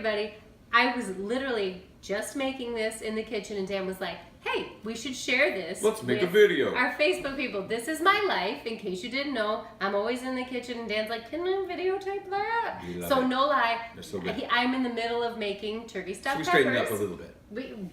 everybody. I was literally just making this in the kitchen, and Dan was like, hey, we should share this. Let's make a with video. Our Facebook people. This is my life, in case you didn't know. I'm always in the kitchen, and Dan's like, can I videotape that? So it. no lie, They're so good. I'm in the middle of making turkey stuffed So we peppers. straightened up a little bit.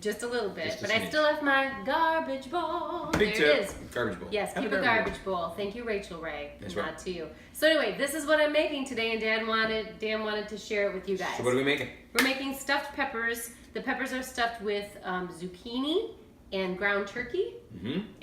Just a little bit, Just a but I smidge. still have my garbage bowl. Big There it tip. is. Garbage bowl. Yes, Have keep a a garbage bowl. Thank you, Rachel Ray. That's Not right. to you. So anyway, this is what I'm making today, and Dan wanted to share it with you guys. So what are we making? We're making stuffed peppers. The peppers are stuffed with zucchini and ground turkey,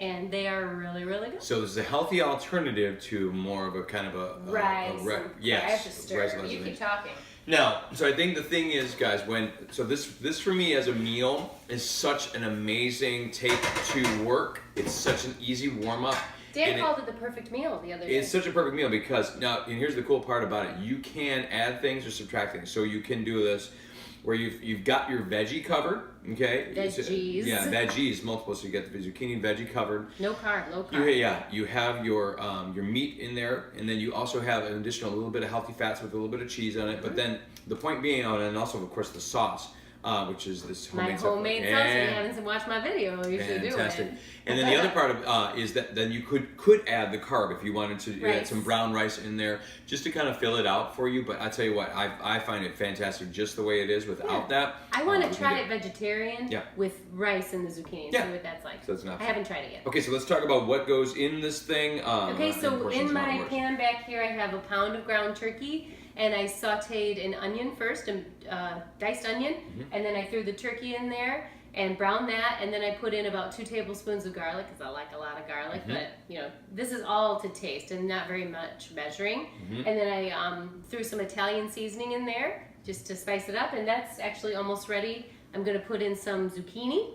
and they are really, really good. So this is a healthy alternative to more of a kind of a Rice. yes. I have to stir. rice You lasagne. keep talking. Now, so I think the thing is, guys, this for me as a meal is such an amazing take to work. It's such an easy warm up. Dan called it the perfect meal the other day. It's such a perfect meal because now, and here's the cool part about it: you can add things or subtract things. So you can do this where you've got your veggie covered, okay? Veggies. Yeah, veggies, multiple. So you get the zucchini veggie covered. No carb, low carb. You have your meat in there, and then you also have an additional little bit of healthy fats with a little bit of cheese on it. But then the point being, and also of course the sauce, which is this homemade My homemade sauce. sauce. If you haven't watched my video, you should do Fantastic. it. And then the other part of is that then you could add the carb if you wanted to add Rice. some brown rice in there just to kind of fill it out for you. But I tell you what, I find it fantastic just the way it is without that. I want you to can try get- it vegetarian Yeah. with rice and the zucchini and Yeah. see what that's like. So it's an I option. haven't tried it yet. Okay, so let's talk about what goes in this thing. Okay, so portions in and how it my works. pan back here, I have a pound of ground turkey, and I sauteed an onion first, a diced onion, and then I threw the turkey in there and browned that, and then I put in about 2 tablespoons of garlic because I like a lot of garlic, but this is all to taste and not very much measuring. And then I threw some Italian seasoning in there just to spice it up, and that's actually almost ready. I'm gonna put in some zucchini.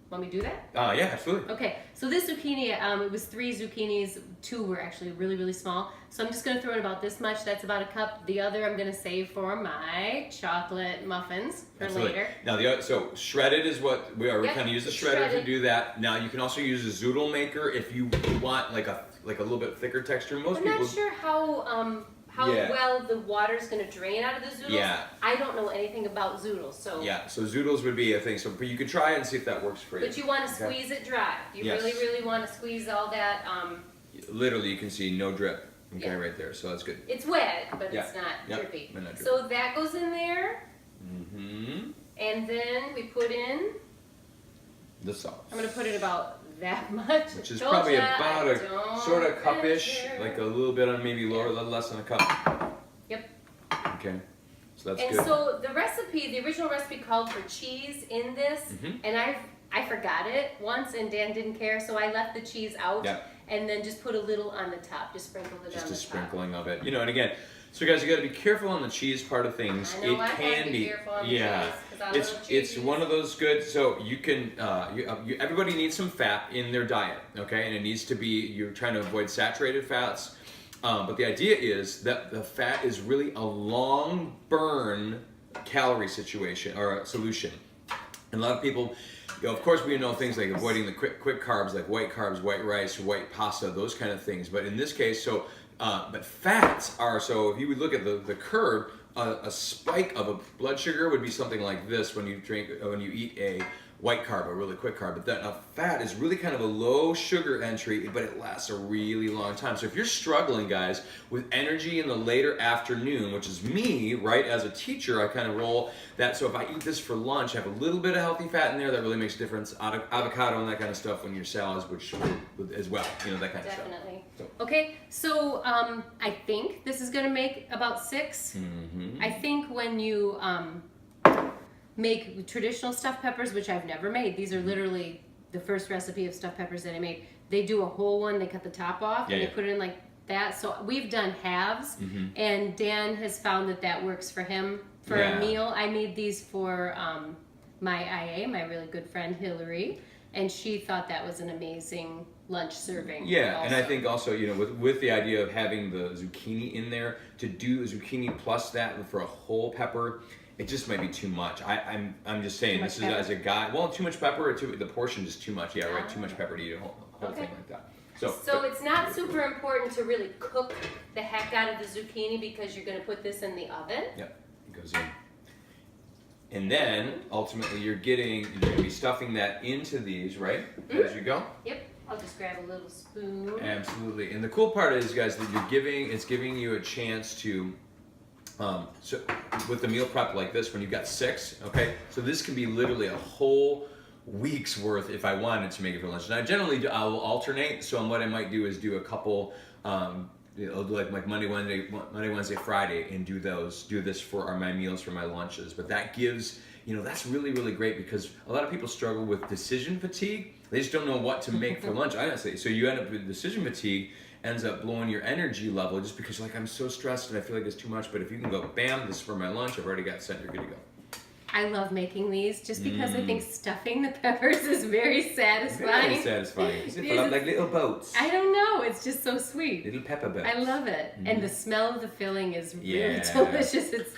Want me to do that? Yeah, absolutely. Okay, so this zucchini, it was 3 zucchinis, 2 were actually really, really small. So I'm just gonna throw in about this much, that's about a cup. The other I'm gonna save for my chocolate muffins for Absolutely. later. Now so shredded is what we are. We Yep, kind of use the it's shredder to shredded. do that. Now you can also use a zoodle maker if you want like a little bit thicker texture. Most I'm people. not sure how Yeah. well the water's gonna drain out of the zoodles. Yeah. I don't know anything about zoodles, so. Yeah, so zoodles would be a thing. So, but you can try it and see if that works for you. But you wanna Okay? squeeze it dry. You Yes. really, really wanna squeeze all that, Literally, you can see no drip. Okay, Yeah. right there. So that's good. it's wet, but Yeah. it's not Yep, drippy. but not drippy. So that goes in there, Mm-hmm. and then we put in, The sauce. I'm gonna put in about that much. Which is Told probably ya, about I a don't sort of cup-ish, measure. like a little bit on maybe lower, a little less than a cup. Yep. Okay, so that's And good. so the original recipe called for cheese in this, Mhm. and I forgot it once, and Dan didn't care, so I left the cheese out, Yep. and then just put a little on the top, just sprinkled it Just on a the top. sprinkling of it, and again, so guys, you got to be careful on the cheese part of things. I know it I have can to be careful on the yeah. cheese, 'cause I It's love it's cheese. one of those good. So you can everybody needs some fat in their diet, okay, and it needs to be you're trying to avoid saturated fats. But the idea is that the fat is really a long burn calorie situation or solution. And a lot of people, of course, we know things like avoiding the quick carbs, like white carbs, white rice, white pasta, those kind of things. But in this case, but fats are, so if you would look at the curve, a spike of a blood sugar would be something like this when you eat a white carb, a really quick carb. But then a fat is really kind of a low sugar entry, but it lasts a really long time. So if you're struggling, guys, with energy in the later afternoon, which is me, right, as a teacher, I kind of roll that. So if I eat this for lunch, I have a little bit of healthy fat in there, that really makes a difference. Avocado and that kind of stuff when your salads, which as well, that kind of stuff. Definitely. So- Okay, so I think this is gonna make about 6. Mm-hmm. I think when you make traditional stuffed peppers, which I've never made, these are literally the first recipe of stuffed peppers that I made. They do a whole one, they cut the top off, Yeah, and yeah. they put it in like that. So we've done halves, and Dan has found that works for him for Yeah. a meal. I made these for my IA, my really good friend Hillary, and she thought that was an amazing lunch serving. Yeah, and I also. think also, with the idea of having the zucchini in there, to do zucchini plus that for a whole pepper, it just might be too much. I'm just saying, Too this much is as a guy, well, too much pepper, or the portion is too much. Yeah, right, too much Ah. pepper to eat a whole Okay. thing like that. So but- it's not super important to really cook the heck out of the zucchini because you're going to put this in the oven. yeah, it goes in. And then ultimately you're going to be stuffing that into these, right? As you go. Yep. I'll just grab a little spoon. Absolutely. And the cool part is, guys, that it's giving you a chance to, so with the meal prep like this, when you've got 6, okay, so this can be literally a whole week's worth if I wanted to make it for lunch. And I will alternate. So what I might do is do a couple, like Monday, Wednesday, Friday, and do this for my meals for my lunches. But that gives, that's really, really great because a lot of people struggle with decision fatigue. They just don't know what to make for lunch, honestly. So you end up with decision fatigue, ends up blowing your energy level just because you're like, I'm so stressed and I feel like it's too much. But if you can go, bam, this is for my lunch, I've already got set, you're good to go. I love making these just because I think stuffing the peppers is very satisfying. Very satisfying. Because they fill up like little boats. I don't know. It's just so sweet. Little pepper boats. I love it. And the smell of the filling is really delicious. It's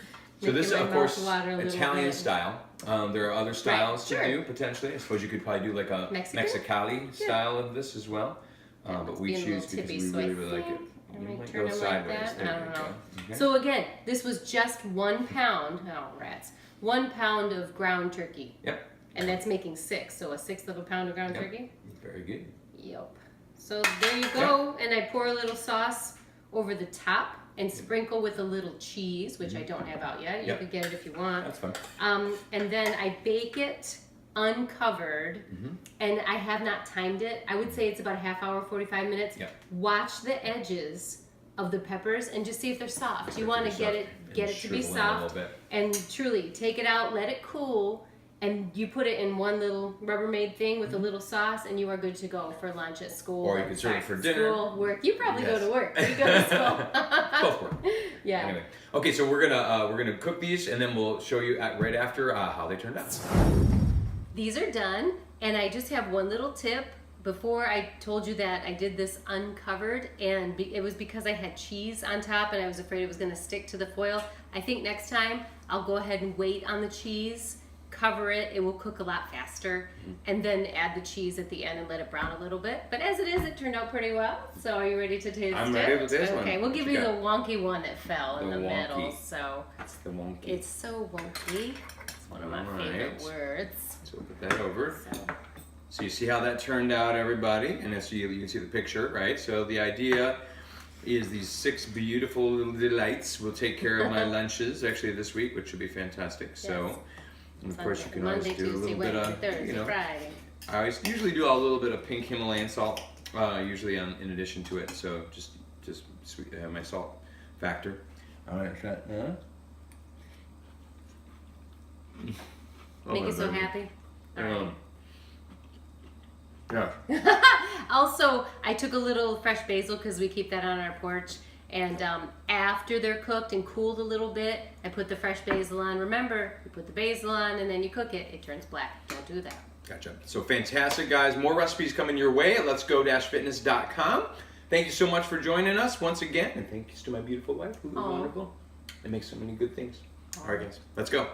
so this is, of course, water Italian style. There are other styles Right, to do, potentially. I suppose you could probably do like a Mexicali style of this as well. But we choose because we really like it. You might go sideways. I don't know. Okay. So again, this was just 1 pound. Oh, rats. 1 pound of ground turkey. Yep. And that's making 6, so a 1/6 of a pound of ground turkey. Very good. Yep. So there you go. And I pour a little sauce over the top and sprinkle with a little cheese, which I don't have out yet. You could get it if you want. That's fine. And then I bake it uncovered, and I have not timed it. I would say it's about a half hour, 45 minutes. Yep. Watch the edges of the peppers and just see if they're soft. You want to get it to be soft, and truly take it out, let it cool, and you put it in one little Rubbermaid thing with a little sauce, and you are good to go for lunch at school. Or you can serve it for dinner. School, work. You probably go to work. You go to school. Both work. Yeah. Anyway, okay, so we're gonna cook these, and then we'll show you right after how they turned out. These are done, and I just have one little tip. Before I told you that I did this uncovered, and it was because I had cheese on top and I was afraid it was gonna stick to the foil. I think next time I'll go ahead and wait on the cheese, cover it, it will cook a lot faster, and then add the cheese at the end and let it brown a little bit. But as it is, it turned out pretty well. So are you ready to taste it? I'm ready to taste one. Okay, we'll give you the wonky one that fell in the middle. So it's the wonky. It's so wonky. It's one of my favorite words. So we'll put that over. So you see how that turned out, everybody? And as you can see the picture, right? So the idea is these 6 beautiful little delights will take care of my lunches actually this week, which will be fantastic. Yes. So, and of course, you can always do a little bit of, Friday. I usually do a little bit of pink Himalayan salt, usually in addition to it. So just sweet, my salt factor. All right, Make you so happy. Yeah. Also, I took a little fresh basil because we keep that on our porch. And after they're cooked and cooled a little bit, I put the fresh basil on. Remember, you put the basil on and then you cook it. It turns black. Don't do that. Gotcha. So fantastic, guys. More recipes coming your way at letsgo-fitness.com. Thank you so much for joining us once again. And thanks to my beautiful wife, who is wonderful and makes so many good things. All right, guys. Let's go.